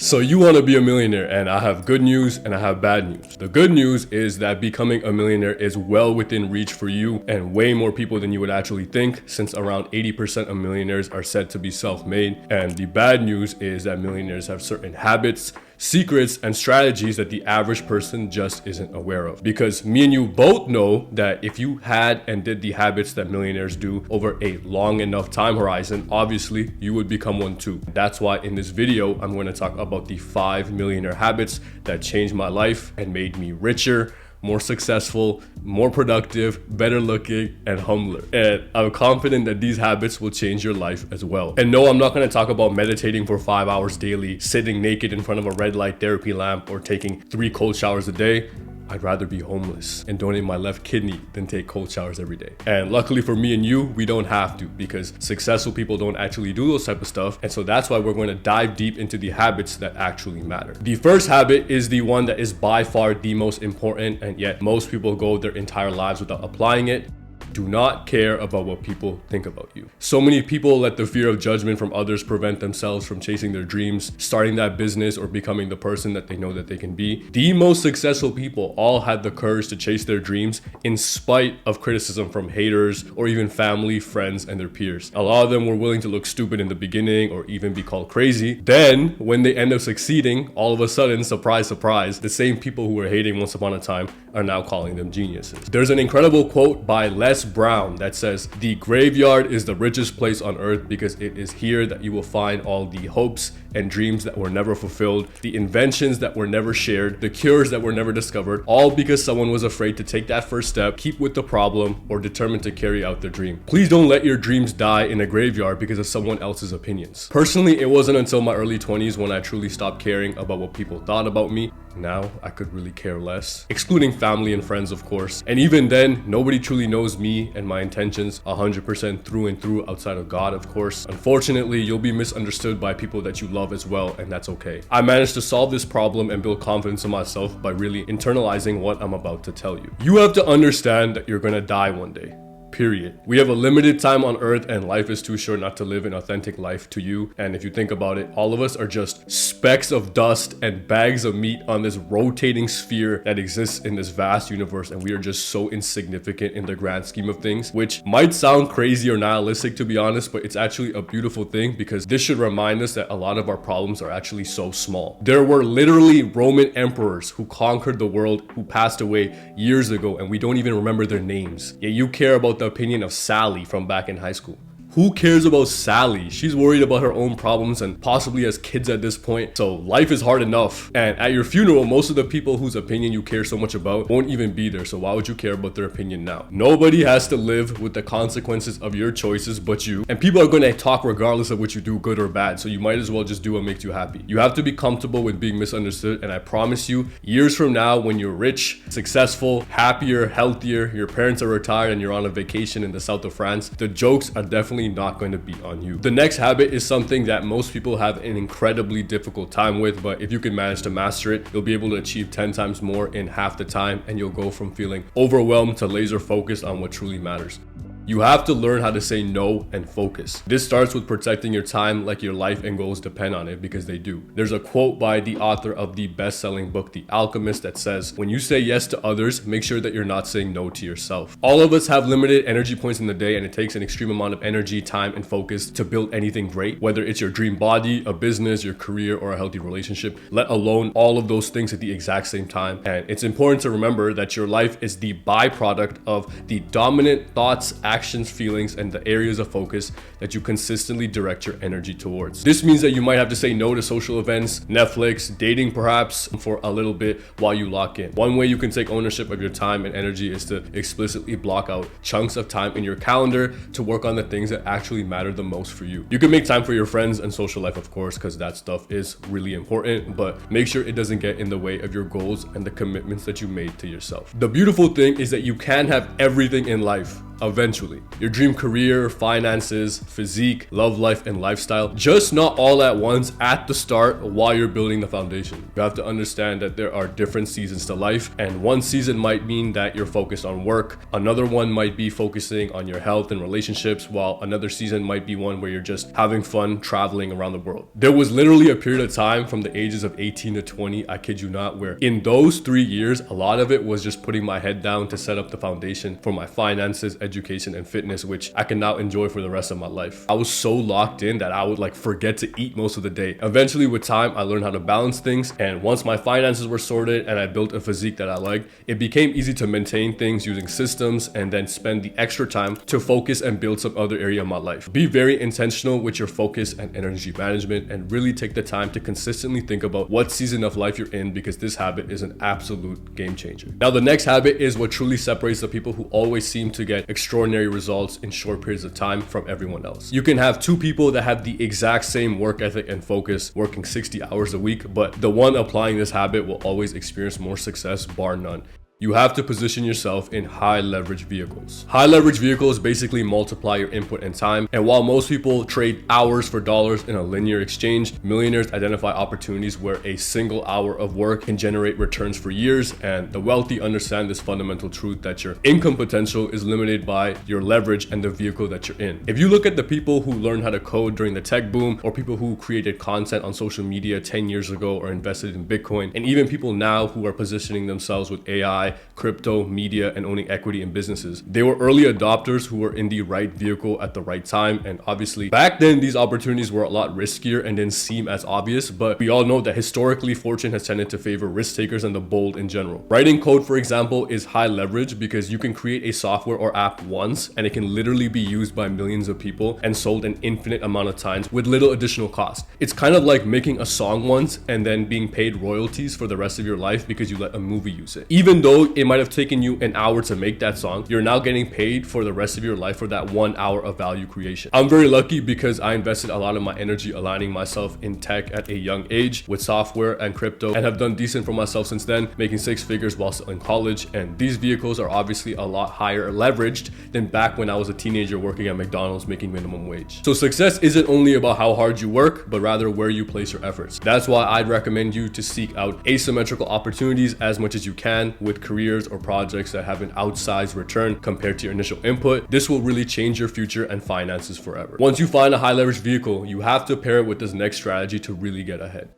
So you want to be a millionaire, and I have good news and I have bad news. The good news is that becoming a millionaire is well within reach for you and way more people than you would actually think, since around 80% of millionaires are said to be self-made. And the bad news is that millionaires have certain habits, secrets, and strategies that the average person just isn't aware of. Because me and you both know that if you had and did the habits that millionaires do over a long enough time horizon, obviously you would become one too. That's why in this video, I'm going to talk about the 5 millionaire habits that changed my life and made me richer, more successful, more productive, better looking, and humbler. And I'm confident that these habits will change your life as well. And no, I'm not going to talk about meditating for 5 hours daily, sitting naked in front of a red light therapy lamp, or taking 3 cold showers a day. I'd rather be homeless and donate my left kidney than take cold showers every day. And luckily for me and you, we don't have to, because successful people don't actually do those type of stuff. And so that's why we're going to dive deep into the habits that actually matter. The first habit is the one that is by far the most important, and yet most people go their entire lives without applying it. Do not care about what people think about you. So many people let the fear of judgment from others prevent themselves from chasing their dreams, starting that business, or becoming the person that they know that they can be. The most successful people all had the courage to chase their dreams in spite of criticism from haters or even family, friends, and their peers. A lot of them were willing to look stupid in the beginning or even be called crazy. Then, when they end up succeeding, all of a sudden, surprise, surprise, the same people who were hating once upon a time are now calling them geniuses. There's an incredible quote by Les Brown that says, "The graveyard is the richest place on earth because it is here that you will find all the hopes and dreams that were never fulfilled, the inventions that were never shared, the cures that were never discovered, all because someone was afraid to take that first step, keep with the problem, or determined to carry out their dream." Please don't let your dreams die in a graveyard because of someone else's opinions. Personally, it wasn't until my early 20s when I truly stopped caring about what people thought about me. Now, I could really care less, excluding family and friends, of course. And even then, nobody truly knows me and my intentions 100% through and through outside of God, of course. Unfortunately, you'll be misunderstood by people that you love as well, and that's okay. I managed to solve this problem and build confidence in myself by really internalizing what I'm about to tell you. You have to understand that you're gonna die one day. Period. We have a limited time on earth, and life is too short not to live an authentic life to you. And if you think about it, all of us are just specks of dust and bags of meat on this rotating sphere that exists in this vast universe, and we are just so insignificant in the grand scheme of things, which might sound crazy or nihilistic, to be honest, but it's actually a beautiful thing, because this should remind us that a lot of our problems are actually so small. There were literally Roman emperors who conquered the world who passed away years ago, and we don't even remember their names. Yet you care about the opinion of Sally from back in high school. Who cares about Sally? She's worried about her own problems and possibly has kids at this point. So life is hard enough. And at your funeral, most of the people whose opinion you care so much about won't even be there. So why would you care about their opinion now? Nobody has to live with the consequences of your choices but you. And people are going to talk regardless of what you do, good or bad. So you might as well just do what makes you happy. You have to be comfortable with being misunderstood. And I promise you, years from now, when you're rich, successful, happier, healthier, your parents are retired, and you're on a vacation in the south of France, the jokes are definitely not going to be on you. The next habit is something that most people have an incredibly difficult time with, but if you can manage to master it, you'll be able to achieve 10 times more in half the time, and you'll go from feeling overwhelmed to laser focused on what truly matters. You have to learn how to say no and focus. This starts with protecting your time like your life and goals depend on it, because they do. There's a quote by the author of the best-selling book, The Alchemist, that says, "When you say yes to others, make sure that you're not saying no to yourself." All of us have limited energy points in the day, and it takes an extreme amount of energy, time, and focus to build anything great, whether it's your dream body, a business, your career, or a healthy relationship, let alone all of those things at the exact same time. And it's important to remember that your life is the byproduct of the dominant thoughts, actions, feelings, and the areas of focus that you consistently direct your energy towards. This means that you might have to say no to social events, Netflix, dating perhaps, for a little bit while you lock in. One way you can take ownership of your time and energy is to explicitly block out chunks of time in your calendar to work on the things that actually matter the most for you. You can make time for your friends and social life, of course, because that stuff is really important, but make sure it doesn't get in the way of your goals and the commitments that you made to yourself. The beautiful thing is that you can have everything in life eventually. eventually. Your dream career, finances, physique, love life, and lifestyle, just not all at once at the start while you're building the foundation. You have to understand that there are different seasons to life, and one season might mean that you're focused on work, another one might be focusing on your health and relationships, while another season might be one where you're just having fun traveling around the world. There was literally a period of time from the ages of 18 to 20, I kid you not, where in those 3 years, a lot of it was just putting my head down to set up the foundation for my finances, education, and fitness, which I can now enjoy for the rest of my life. I was so locked in that I would like forget to eat most of the day. Eventually with time, I learned how to balance things, and once my finances were sorted and I built a physique that I liked, it became easy to maintain things using systems and then spend the extra time to focus and build some other area of my life. Be very intentional with your focus and energy management, and really take the time to consistently think about what season of life you're in, because this habit is an absolute game changer. Now, the next habit is what truly separates the people who always seem to get extraordinary results in short periods of time from everyone else. You can have two people that have the exact same work ethic and focus, working 60 hours a week, but the one applying this habit will always experience more success, bar none. You have to position yourself in high leverage vehicles. High leverage vehicles basically multiply your input and time. And while most people trade hours for dollars in a linear exchange, millionaires identify opportunities where a single hour of work can generate returns for years. And the wealthy understand this fundamental truth that your income potential is limited by your leverage and the vehicle that you're in. If you look at the people who learned how to code during the tech boom, or people who created content on social media 10 years ago or invested in Bitcoin, and even people now who are positioning themselves with AI, crypto, media, and owning equity in businesses. They were early adopters who were in the right vehicle at the right time. And obviously back then, these opportunities were a lot riskier and didn't seem as obvious, but we all know that historically fortune has tended to favor risk takers and the bold in general. Writing code, for example, is high leverage because you can create a software or app once and it can literally be used by millions of people and sold an infinite amount of times with little additional cost. It's kind of like making a song once and then being paid royalties for the rest of your life because you let a movie use it. Even though it might have taken you an hour to make that song, you're now getting paid for the rest of your life for that 1 hour of value creation. I'm very lucky because I invested a lot of my energy aligning myself in tech at a young age with software and crypto, and have done decent for myself since then, making 6 figures while still in college. And these vehicles are obviously a lot higher leveraged than back when I was a teenager working at McDonald's making minimum wage. So success isn't only about how hard you work, but rather where you place your efforts. That's why I'd recommend you to seek out asymmetrical opportunities as much as you can with careers or projects that have an outsized return compared to your initial input. This will really change your future and finances forever. Once you find a high leverage vehicle, you have to pair it with this next strategy to really get ahead.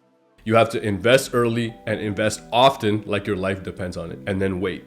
You have to invest early and invest often, like your life depends on it, and then wait.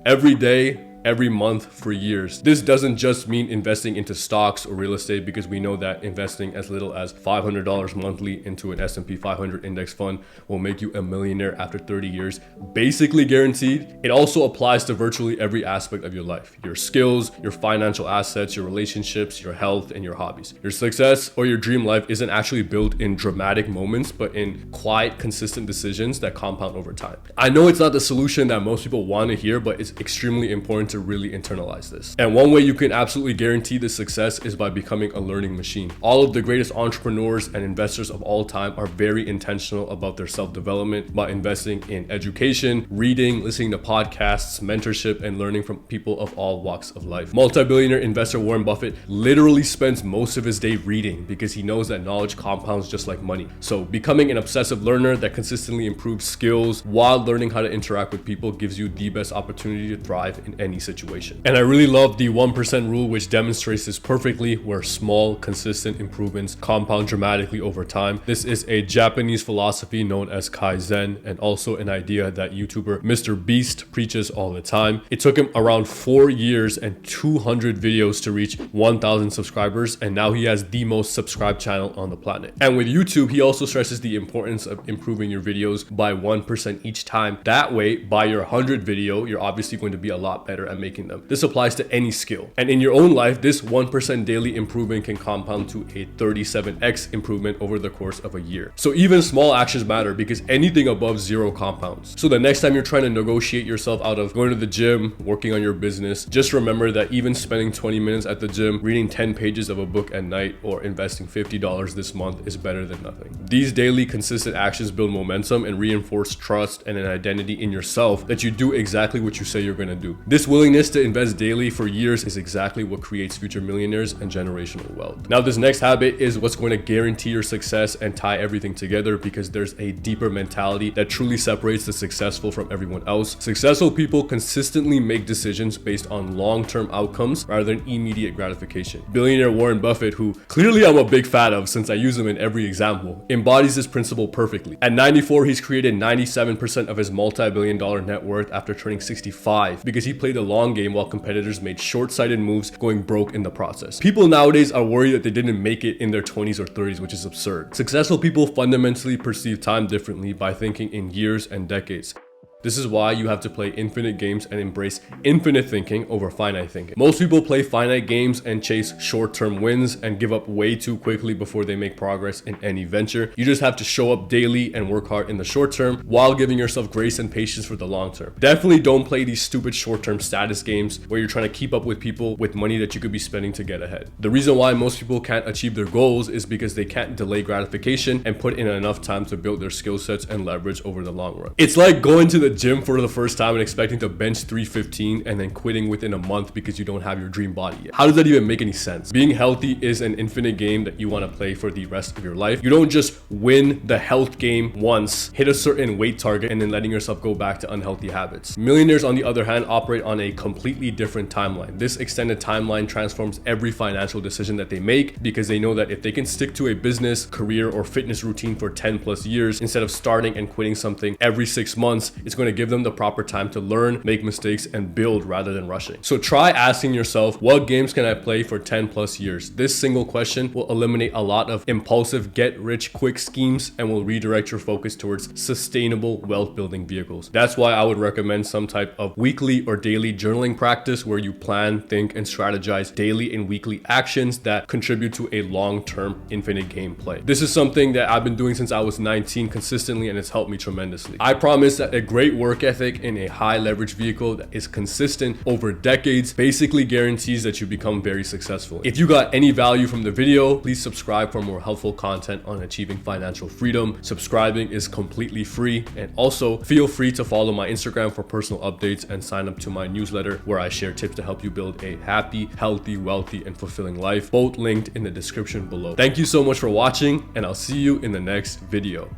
Every day, every month for years. This doesn't just mean investing into stocks or real estate, because we know that investing as little as $500 monthly into an S&P 500 index fund will make you a millionaire after 30 years, basically guaranteed. It also applies to virtually every aspect of your life: your skills, your financial assets, your relationships, your health, and your hobbies. Your success or your dream life isn't actually built in dramatic moments, but in quiet, consistent decisions that compound over time. I know it's not the solution that most people want to hear, but it's extremely important to really internalize this. And one way you can absolutely guarantee this success is by becoming a learning machine. All of the greatest entrepreneurs and investors of all time are very intentional about their self-development by investing in education, reading, listening to podcasts, mentorship, and learning from people of all walks of life. Multi-billionaire investor Warren Buffett literally spends most of his day reading because he knows that knowledge compounds just like money. So becoming an obsessive learner that consistently improves skills while learning how to interact with people gives you the best opportunity to thrive in any situation. And I really love the 1% rule, which demonstrates this perfectly, where small, consistent improvements compound dramatically over time. This is a Japanese philosophy known as Kaizen, and also an idea that YouTuber Mr. Beast preaches all the time. It took him around 4 years and 200 videos to reach 1,000 subscribers, and now he has the most subscribed channel on the planet. And with YouTube, he also stresses the importance of improving your videos by 1% each time. That way, by your 100th video, you're obviously going to be a lot better at making them. This applies to any skill. And in your own life, this 1% daily improvement can compound to a 37x improvement over the course of a year. So even small actions matter, because anything above 0 compounds. So the next time you're trying to negotiate yourself out of going to the gym, working on your business, just remember that even spending 20 minutes at the gym, reading 10 pages of a book at night, or investing $50 this month is better than nothing. These daily consistent actions build momentum and reinforce trust and an identity in yourself that you do exactly what you say you're going to do. This will willingness to invest daily for years is exactly what creates future millionaires and generational wealth. Now, this next habit is what's going to guarantee your success and tie everything together, because there's a deeper mentality that truly separates the successful from everyone else. Successful people consistently make decisions based on long-term outcomes rather than immediate gratification. Billionaire Warren Buffett, who clearly I'm a big fan of since I use him in every example, embodies this principle perfectly. At 94, he's created 97% of his multi-billion-dollar net worth after turning 65 because he played the long game while competitors made short-sighted moves, going broke in the process. People nowadays are worried that they didn't make it in their 20s or 30s, which is absurd. Successful people fundamentally perceive time differently by thinking in years and decades. This is why you have to play infinite games and embrace infinite thinking over finite thinking. Most people play finite games and chase short-term wins and give up way too quickly before they make progress in any venture. You just have to show up daily and work hard in the short term while giving yourself grace and patience for the long term. Definitely don't play these stupid short-term status games where you're trying to keep up with people with money that you could be spending to get ahead. The reason why most people can't achieve their goals is because they can't delay gratification and put in enough time to build their skill sets and leverage over the long run. It's like going to the gym for the first time and expecting to bench 315 and then quitting within a month because you don't have your dream body yet. How does that even make any sense? Being healthy is an infinite game that you want to play for the rest of your life. You don't just win the health game once, hit a certain weight target, and then letting yourself go back to unhealthy habits. Millionaires, on the other hand, operate on a completely different timeline. This extended timeline transforms every financial decision that they make because they know that if they can stick to a business, career, or fitness routine for 10 plus years instead of starting and quitting something every 6 months, it's going to give them the proper time to learn, make mistakes, and build rather than rushing. So try asking yourself, what games can I play for 10 plus years? This single question will eliminate a lot of impulsive get rich quick schemes and will redirect your focus towards sustainable wealth building vehicles. That's why I would recommend some type of weekly or daily journaling practice where you plan, think, and strategize daily and weekly actions that contribute to a long-term infinite game play. This is something that I've been doing since I was 19 consistently, and it's helped me tremendously. I promise that a great work ethic in a high leverage vehicle that is consistent over decades basically guarantees that you become very successful. If you got any value from the video, please subscribe for more helpful content on achieving financial freedom. Subscribing is completely free, and also feel free to follow my Instagram for personal updates and sign up to my newsletter where I share tips to help you build a happy, healthy, wealthy, and fulfilling life, both linked in the description below. Thank you so much for watching, and I'll see you in the next video.